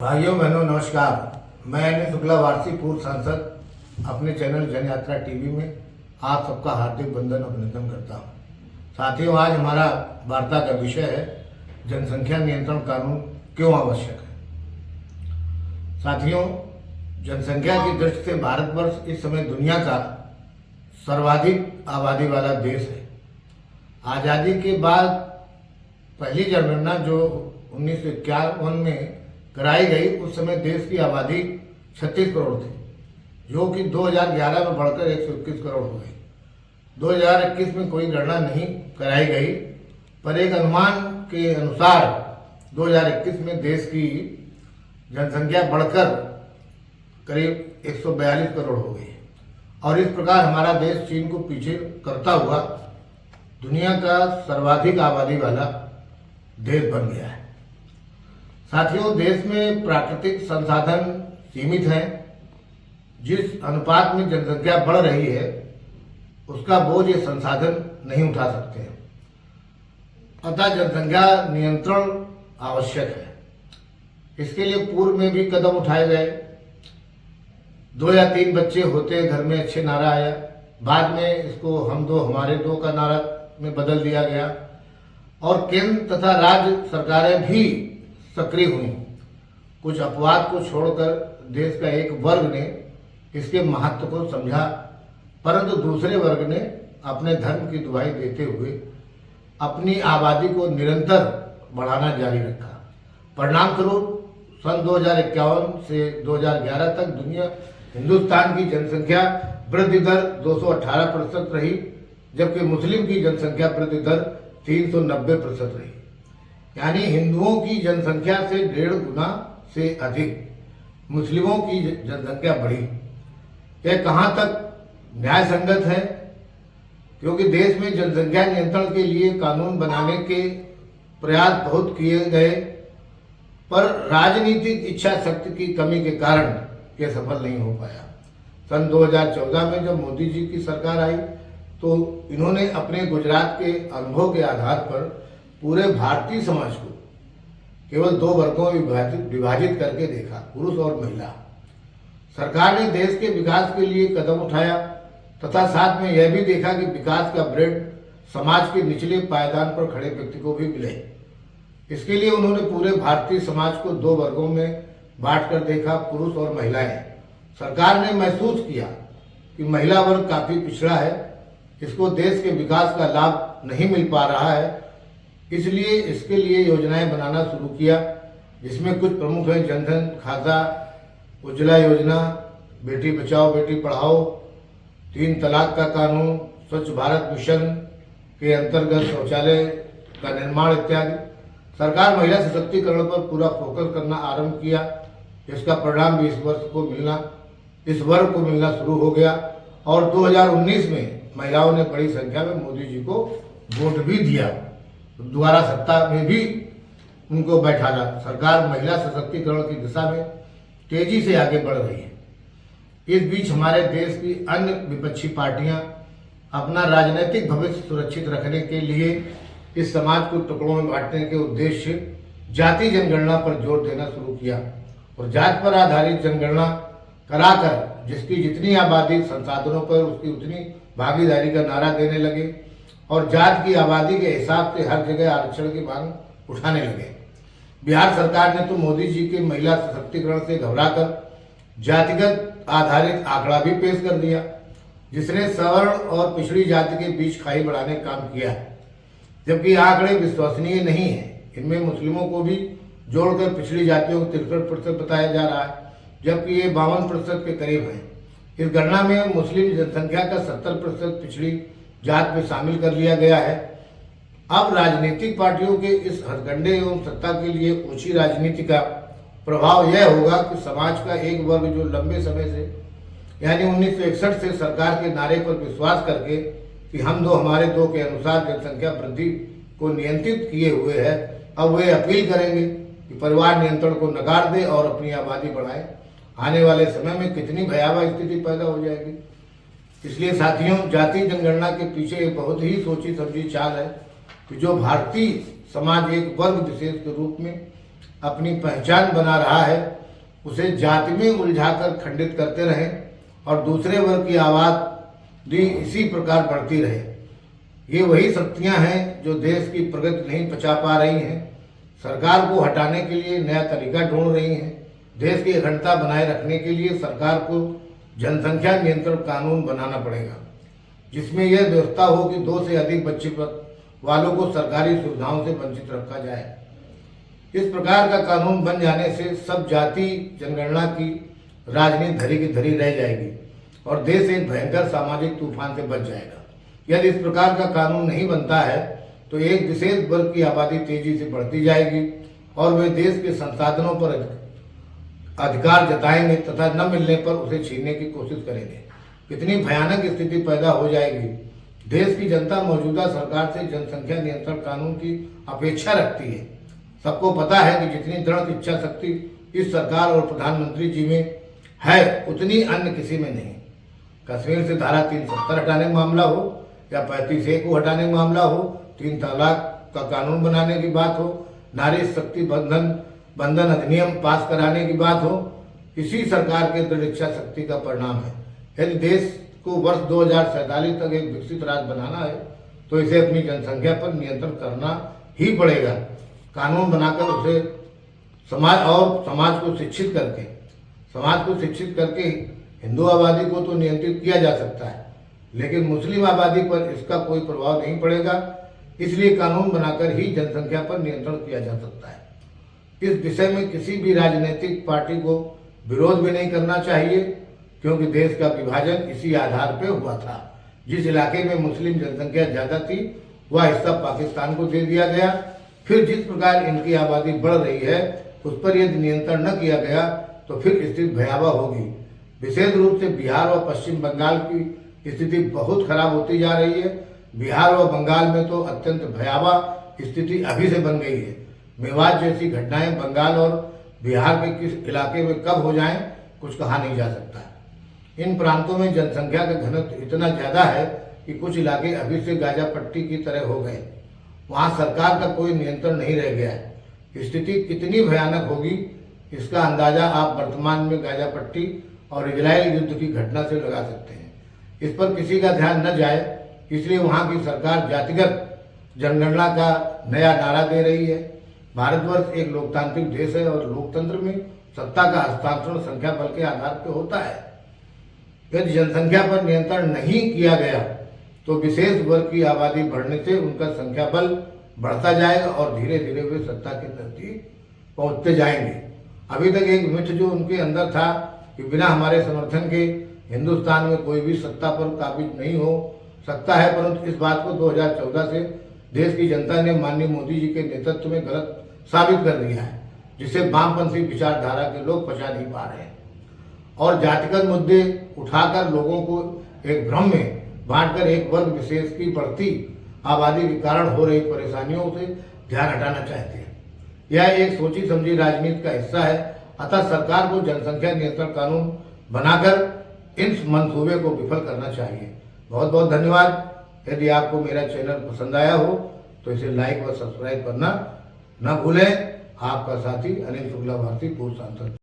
भाइयों बहनों नमस्कार। मैं अनिल शुक्ला वार्षिक पूर्व सांसद अपने चैनल जनयात्रा टीवी में आप सबका हार्दिक वंदन अभिनंदन करता हूं। साथियों, आज हमारा वार्ता का विषय है जनसंख्या नियंत्रण कानून क्यों आवश्यक है। साथियों, जनसंख्या की दृष्टि से भारतवर्ष इस समय दुनिया का सर्वाधिक आबादी वाला देश है। आज़ादी के बाद पहली जनगणना जो 1951 में कराई गई, उस समय देश की आबादी 36 करोड़ थी, जो कि 2011 में बढ़कर 121 करोड़ हो गई। 2021 में कोई गणना नहीं कराई गई, पर एक अनुमान के अनुसार 2021 में देश की जनसंख्या बढ़कर करीब 142 करोड़ हो गई और इस प्रकार हमारा देश चीन को पीछे करता हुआ दुनिया का सर्वाधिक आबादी वाला देश बन गया है। साथियों, देश में प्राकृतिक संसाधन सीमित हैं। जिस अनुपात में जनसंख्या बढ़ रही है उसका बोझ ये संसाधन नहीं उठा सकते हैं। अतः जनसंख्या नियंत्रण आवश्यक है। इसके लिए पूर्व में भी कदम उठाए गए। 2 या 3 बच्चे होते घर में अच्छे नारा आया, बाद में इसको हम दो हमारे दो का नारा में बदल दिया गया और केंद्र तथा राज्य सरकारें भी सक्रिय हुई। कुछ अपवाद को छोड़कर देश का एक वर्ग ने इसके महत्व को समझा, परंतु दूसरे वर्ग ने अपने धर्म की दुहाई देते हुए अपनी आबादी को निरंतर बढ़ाना जारी रखा। परिणाम स्वरूप सन 2051 से 2011 तक हिंदुस्तान की जनसंख्या वृद्धि दर 218% रही, जबकि मुस्लिम की जनसंख्या वृद्धि दर 390% रही। यानी हिंदुओं की जनसंख्या से 1.5 गुना से अधिक मुस्लिमों की जनसंख्या बढ़ी। यह कहाँ तक न्याय संगत है? क्योंकि देश में जनसंख्या नियंत्रण के लिए कानून बनाने के प्रयास बहुत किए गए, पर राजनीतिक इच्छा शक्ति की कमी के कारण यह सफल नहीं हो पाया। सन 2014 में जब मोदी जी की सरकार आई तो इन्होंने अपने गुजरात के अनुभव के आधार पर पूरे भारतीय समाज को केवल 2 वर्गों में विभाजित करके देखा, पुरुष और महिला। सरकार ने देश के विकास के लिए कदम उठाया तथा साथ में यह भी देखा कि विकास का ब्रेड समाज के निचले पायदान पर खड़े व्यक्ति को भी मिले। इसके लिए उन्होंने पूरे भारतीय समाज को 2 वर्गों में बांट कर देखा, पुरुष और महिलाएं। सरकार ने महसूस किया कि महिला वर्ग काफी पिछड़ा है, इसको देश के विकास का लाभ नहीं मिल पा रहा है, इसलिए इसके लिए योजनाएं बनाना शुरू किया, जिसमें कुछ प्रमुख हैं जनधन खाता, उज्ज्वला योजना, बेटी बचाओ बेटी पढ़ाओ, 3 तलाक का कानून, स्वच्छ भारत मिशन के अंतर्गत शौचालय का निर्माण इत्यादि। सरकार महिला सशक्तिकरण पर पूरा फोकस करना आरंभ किया, जिसका परिणाम भी इस वर्ग को मिलना शुरू हो गया और 2019 में महिलाओं ने बड़ी संख्या में मोदी जी को वोट भी दिया। दोबारा सत्ता में भी उनको बैठाना। सरकार महिला सशक्तिकरण की दिशा में तेजी से आगे बढ़ रही है। इस बीच हमारे देश की अन्य विपक्षी पार्टियां अपना राजनीतिक भविष्य सुरक्षित रखने के लिए इस समाज को टुकड़ों में बांटने के उद्देश्य से जाति जनगणना पर जोर देना शुरू किया और जात पर आधारित जनगणना कराकर जिसकी जितनी आबादी संसाधनों पर उसकी उतनी भागीदारी का नारा देने लगे और जात की आबादी के हिसाब से हर जगह आरक्षण की मांग उठाने लगे। बिहार सरकार ने तो मोदी जी के महिला सशक्तिकरण से घबराकर जातिगत आधारित आंकड़ा भी पेश कर दिया, जिसने सवर्ण और पिछड़ी जाति के बीच खाई बढ़ाने का काम किया है, जबकि आंकड़े विश्वसनीय नहीं है। इनमें मुस्लिमों को भी जोड़कर पिछड़ी जातियों को 63% बताया जा रहा है, जबकि ये 52% के करीब है। इस गणना में मुस्लिम जनसंख्या का 70% पिछड़ी जात में शामिल कर लिया गया है। अब राजनीतिक पार्टियों के इस हथकंडे एवं सत्ता के लिए ऊंची राजनीति का प्रभाव यह होगा कि समाज का एक वर्ग जो लंबे समय से यानी 1961 से सरकार के नारे पर विश्वास करके कि हम दो हमारे दो के अनुसार जनसंख्या वृद्धि को नियंत्रित किए हुए है, अब वे अपील करेंगे कि परिवार नियंत्रण को नकार दे और अपनी आबादी बढ़ाए। आने वाले समय में कितनी भयावह स्थिति पैदा हो जाएगी। इसलिए साथियों, जाति जनगणना के पीछे एक बहुत ही सोची समझी चाल है कि जो भारतीय समाज एक वर्ग विशेष के रूप में अपनी पहचान बना रहा है उसे जाति में उलझाकर खंडित करते रहें और दूसरे वर्ग की आबादी इसी प्रकार बढ़ती रहे। ये वही शक्तियां हैं जो देश की प्रगति नहीं पचा पा रही हैं, सरकार को हटाने के लिए नया तरीका ढूंढ रही हैं। देश की अखंडता बनाए रखने के लिए सरकार को जनसंख्या नियंत्रण कानून बनाना पड़ेगा, जिसमें यह व्यवस्था हो कि 2 से अधिक बच्चे वालों को सरकारी सुविधाओं से वंचित रखा जाए। इस प्रकार का कानून बन जाने से सब जाति जनगणना की राजनीति धरी की धरी रह जाएगी और देश एक भयंकर सामाजिक तूफान से बच जाएगा। यदि इस प्रकार का कानून नहीं बनता है तो एक विशेष वर्ग की आबादी तेजी से बढ़ती जाएगी और वे देश के संसाधनों पर अधिकार जताएंगे तथा न मिलने पर उसे छीनने की कोशिश करेंगे। कितनी भयानक स्थिति पैदा हो जाएगी। देश की जनता मौजूदा सरकार से जनसंख्या नियंत्रण कानून की अपेक्षा रखती है। सबको पता है कि जितनी दृढ़ इच्छा शक्ति इस सरकार और प्रधानमंत्री जी में है उतनी अन्य किसी में नहीं। कश्मीर से धारा 370 हटाने का मामला हो या 35A को हटाने का मामला हो, 3 तलाक का कानून बनाने की बात हो, नारी शक्ति बंधन अधिनियम पास कराने की बात हो, इसी सरकार के दृढ़ इच्छा शक्ति का परिणाम है। यदि देश को वर्ष 2047 तक एक विकसित राज्य बनाना है तो इसे अपनी जनसंख्या पर नियंत्रण करना ही पड़ेगा। कानून बनाकर उसे समाज को शिक्षित करके हिंदू आबादी को तो नियंत्रित किया जा सकता है, लेकिन मुस्लिम आबादी पर इसका कोई प्रभाव नहीं पड़ेगा। इसलिए कानून बनाकर ही जनसंख्या पर नियंत्रण किया जा सकता है। इस विषय में किसी भी राजनीतिक पार्टी को विरोध भी नहीं करना चाहिए, क्योंकि देश का विभाजन इसी आधार पर हुआ था। जिस इलाके में मुस्लिम जनसंख्या ज्यादा थी वह हिस्सा पाकिस्तान को दे दिया गया। फिर जिस प्रकार इनकी आबादी बढ़ रही है उस पर यदि नियंत्रण न किया गया तो फिर स्थिति भयावह होगी। विशेष रूप से बिहार और पश्चिम बंगाल की स्थिति बहुत खराब होती जा रही है। बिहार और बंगाल में तो अत्यंत भयावह स्थिति अभी से बन गई है। मेवात जैसी घटनाएं बंगाल और बिहार के किस इलाके में कब हो जाएं कुछ कहा नहीं जा सकता। इन प्रांतों में जनसंख्या का घनत्व इतना ज्यादा है कि कुछ इलाके अभी से गाजा पट्टी की तरह हो गए। वहां सरकार का कोई नियंत्रण नहीं रह गया है। स्थिति कितनी भयानक होगी इसका अंदाजा आप वर्तमान में गाजा पट्टी और इजराइल युद्ध की घटना से लगा सकते हैं। इस पर किसी का ध्यान न जाए, इसलिए वहां की सरकार जातिगत जनगणना का नया नारा दे रही है। भारतवर्ष एक लोकतांत्रिक देश है और लोकतंत्र में सत्ता का हस्तांतरण संख्या बल के आधार पर होता है। यदि जनसंख्या पर नियंत्रण नहीं किया गया तो विशेष वर्ग की आबादी बढ़ने से उनका संख्या बल बढ़ता जाएगा और धीरे धीरे वे सत्ता के नजदीक पहुंचते जाएंगे। अभी तक एक मिथ जो उनके अंदर था कि बिना हमारे समर्थन के हिंदुस्तान में कोई भी सत्ता पर काबिज नहीं हो सकता है, परंतु इस बात को 2014 से देश की जनता ने माननीय मोदी जी के नेतृत्व में गलत साबित कर दिया है, जिसे वामपंथी विचारधारा के लोग पचा नहीं पा रहे हैं और जातिगत मुद्दे उठाकर लोगों को एक भ्रम में बांटकर एक वर्ग विशेष की बढ़ती आबादी के कारण हो रही परेशानियों से ध्यान हटाना चाहते हैं। यह एक सोची समझी राजनीति का हिस्सा है। अतः सरकार को जनसंख्या नियंत्रण कानून बनाकर इन मंसूबे को विफल करना चाहिए। बहुत बहुत धन्यवाद। यदि आपको मेरा चैनल पसंद आया हो तो इसे लाइक व सब्सक्राइब करना न भूलें। आपका साथी अनिल शुक्ला, भारती, पूर्व सांसद।